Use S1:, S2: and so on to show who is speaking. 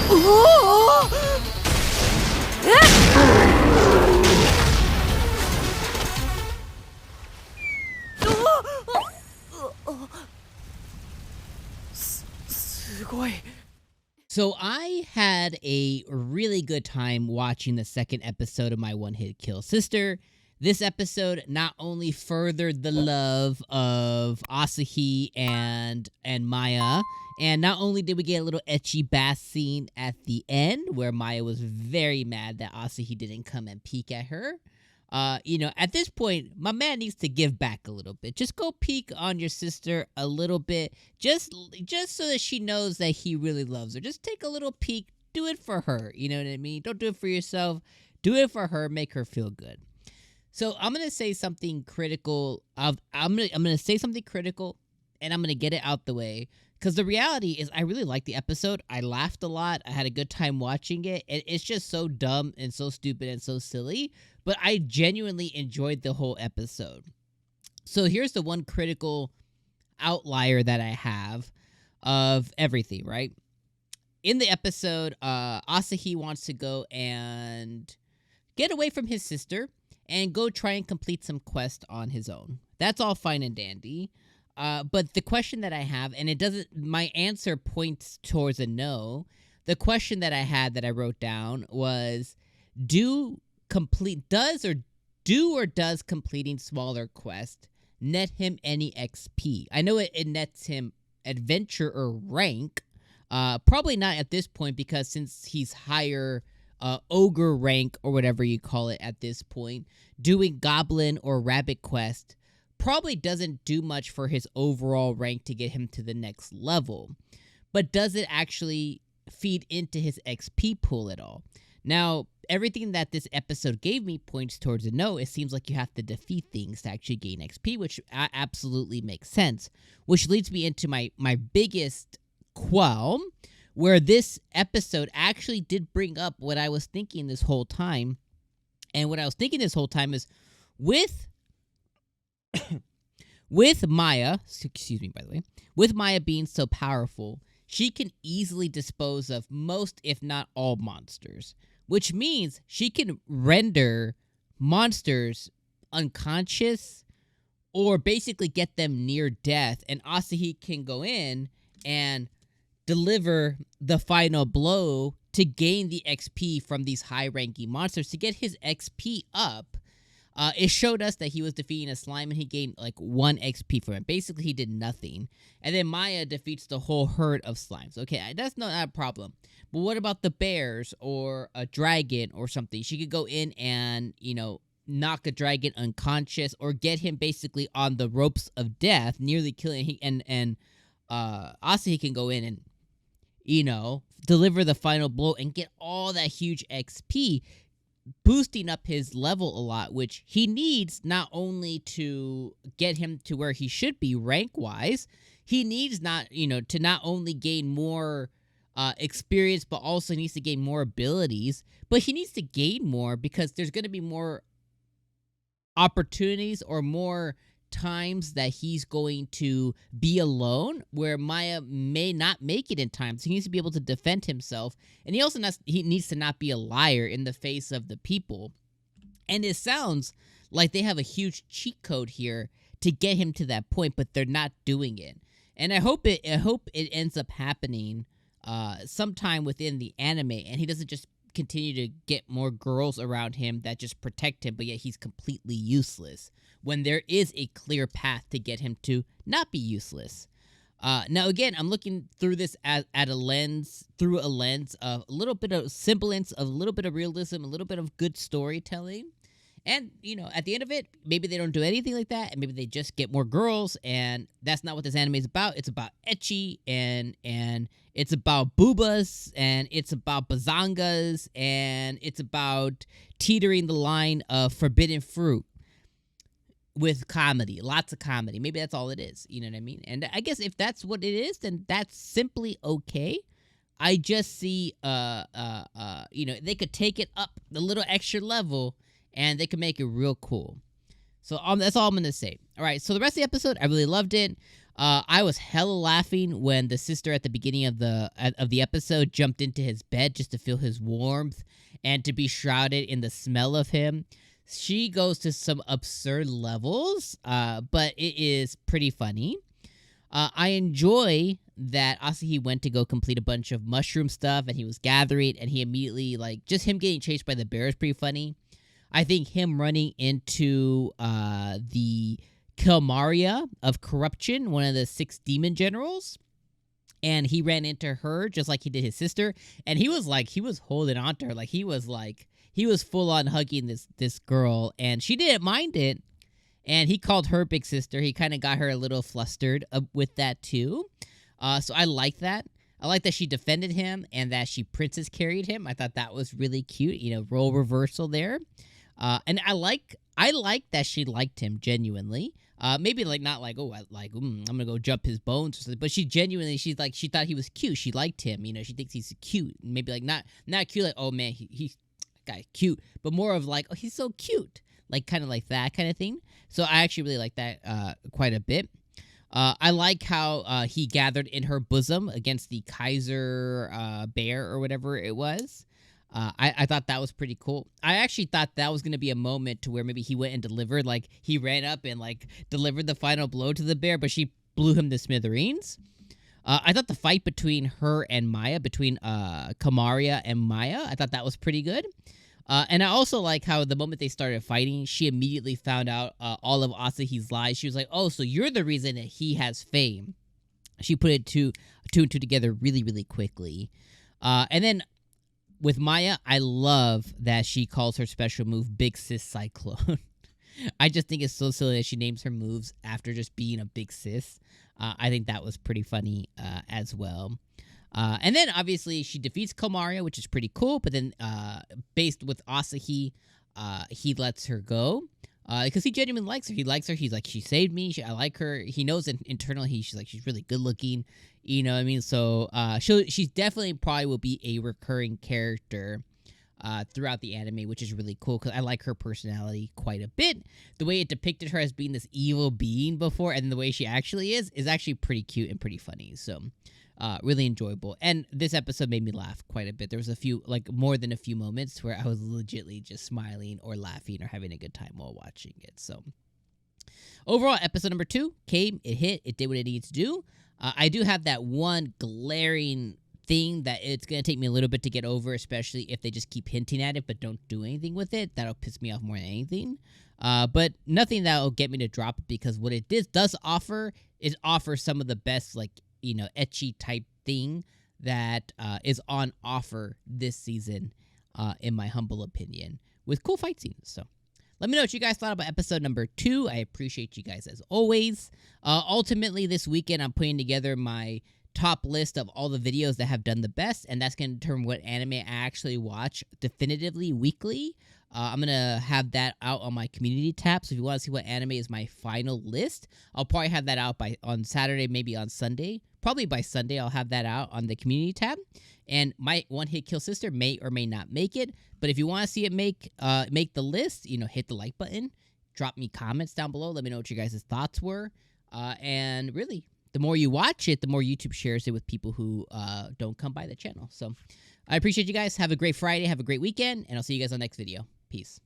S1: So I had a really good time watching the second episode of My One Hit Kill Sister. This episode not only furthered the love of Asahi and Maya, and not only did we get a little ecchi bath scene at the end where Maya was very mad that Asahi didn't come and peek at her. At this point, my man needs to give back a little bit. Just go peek on your sister a little bit, just so that she knows that he really loves her. Just take a little peek. Do it for her. You know what I mean? Don't do it for yourself. Do it for her. Make her feel good. So I'm gonna say something critical. I'm gonna say something critical, and I'm gonna get it out the way. Because the reality is, I really liked the episode. I laughed a lot. I had a good time watching it. It's just so dumb and so stupid and so silly. But I genuinely enjoyed the whole episode. So here's the one critical outlier that I have of everything, right? In the episode, Asahi wants to go and get away from his sister and go try and complete some quest on his own. That's all fine and dandy. But the question that I have, and my answer points towards a no. The question that I had that I wrote down was, does completing smaller quests net him any XP? I know it nets him adventure or rank. Probably not at this point, because since he's higher ogre rank or whatever you call it at this point, doing goblin or rabbit quest probably doesn't do much for his overall rank to get him to the next level. But does it actually feed into his XP pool at all? Now, everything that this episode gave me points towards a no. It seems like you have to defeat things to actually gain XP, which absolutely makes sense. Which leads me into my biggest qualm, where this episode actually did bring up what I was thinking this whole time. And what I was thinking this whole time is, with Maya, excuse me, by the way, with Maya being so powerful, she can easily dispose of most, if not all, monsters, which means she can render monsters unconscious or basically get them near death, and Asahi can go in and deliver the final blow to gain the XP from these high-ranking monsters to get his XP up. It showed us that he was defeating a slime and he gained like 1 XP from it. Basically, he did nothing. And then Maya defeats the whole herd of slimes. Okay, that's not a problem. But what about the bears or a dragon or something? She could go in and, knock a dragon unconscious or get him basically on the ropes of death, nearly killing him. And Asahi can go in and, deliver the final blow and get all that huge XP, boosting up his level a lot, which he needs not only to get him to where he should be rank-wise, he needs to not only gain more experience, but also needs to gain more abilities. But he needs to gain more because there's going to be more opportunities or more times that he's going to be alone where Maya may not make it in time. So he needs to be able to defend himself. And he also needs to not be a liar in the face of the people. And it sounds like they have a huge cheat code here to get him to that point, but they're not doing it. And I hope it ends up happening sometime within the anime, and he doesn't just continue to get more girls around him that just protect him, but yet he's completely useless, when there is a clear path to get him to not be useless. Now, again, I'm looking through this through a lens of a little bit of semblance, of a little bit of realism, a little bit of good storytelling. And, at the end of it, maybe they don't do anything like that, and maybe they just get more girls, and that's not what this anime is about. It's about ecchi, and it's about boobas, and it's about bazangas, and it's about teetering the line of forbidden fruit with comedy, lots of comedy. Maybe that's all it is, you know what I mean? And I guess if that's what it is, then that's simply okay. I just see, they could take it up a little extra level, and they can make it real cool. So that's all I'm going to say. All right, so the rest of the episode, I really loved it. I was hella laughing when the sister at the beginning of the episode jumped into his bed just to feel his warmth and to be shrouded in the smell of him. She goes to some absurd levels, but it is pretty funny. I enjoy that Asahi went to go complete a bunch of mushroom stuff, and he was gathering, and he immediately, like, just him getting chased by the bear is pretty funny. I think him running into the Komaria of corruption, one of the 6 demon generals, and he ran into her just like he did his sister, and he was holding on to her, he was full on hugging this girl, and she didn't mind it. And he called her big sister. He kind of got her a little flustered with that too. So I like that. I like that she defended him and that she princess carried him. I thought that was really cute. Role reversal there. And I like that she liked him genuinely. Maybe not I'm gonna go jump his bones or something. But she thought he was cute. She liked him. She thinks he's cute. Maybe not cute like, oh man, he's guy cute, but more of oh, he's so cute. Kind of like that kind of thing. So I actually really like that quite a bit. I like how he gathered in her bosom against the 𝐒𝐻𝐧𝐽𝐩𝐸 bear or whatever it was. I thought that was pretty cool. I actually thought that was going to be a moment to where maybe he went and delivered, he ran up and delivered the final blow to the bear, but she blew him to smithereens. I thought the fight between her and Maya, between Komaria and Maya, I thought that was pretty good. And I also like how the moment they started fighting, she immediately found out all of Asahi's lies. She was like, oh, so you're the reason that he has fame. She put two and two together really, really quickly. And then with Maya, I love that she calls her special move Big Sis Cyclone. I just think it's so silly that she names her moves after just being a big sis. I think that was pretty funny as well. And then, obviously, she defeats Komaria, which is pretty cool. But then, based with Asahi, he lets her go because he genuinely likes her. He likes her. He's like, she saved me. I like her. He knows internally she's really good looking. You know what I mean? So she's definitely probably will be a recurring character throughout the anime, which is really cool because I like her personality quite a bit. The way it depicted her as being this evil being before and the way she actually is actually pretty cute and pretty funny. So really enjoyable. And this episode made me laugh quite a bit. There was a few, more than a few moments where I was legitimately just smiling or laughing or having a good time while watching it. So overall, episode number 2 came, it hit, it did what it needed to do. I do have that one glaring thing that it's going to take me a little bit to get over, especially if they just keep hinting at it but don't do anything with it. That'll piss me off more than anything. But nothing that'll get me to drop it, because what it does offer is offer some of the best, ecchi type thing that is on offer this season, in my humble opinion, with cool fight scenes. So let me know what you guys thought about episode number 2. I appreciate you guys as always. Ultimately, this weekend, I'm putting together my top list of all the videos that have done the best, and that's going to determine what anime I actually watch definitively weekly. I'm going to have that out on my community tab, so if you want to see what anime is my final list, I'll probably have that out on Saturday, maybe on Sunday. Probably by Sunday, I'll have that out on the community tab, and my One Hit Kill Sister may or may not make it, but if you want to see it make the list, hit the like button, drop me comments down below, let me know what your guys' thoughts were, and really, the more you watch it, the more YouTube shares it with people who don't come by the channel. So I appreciate you guys. Have a great Friday. Have a great weekend. And I'll see you guys on the next video. Peace.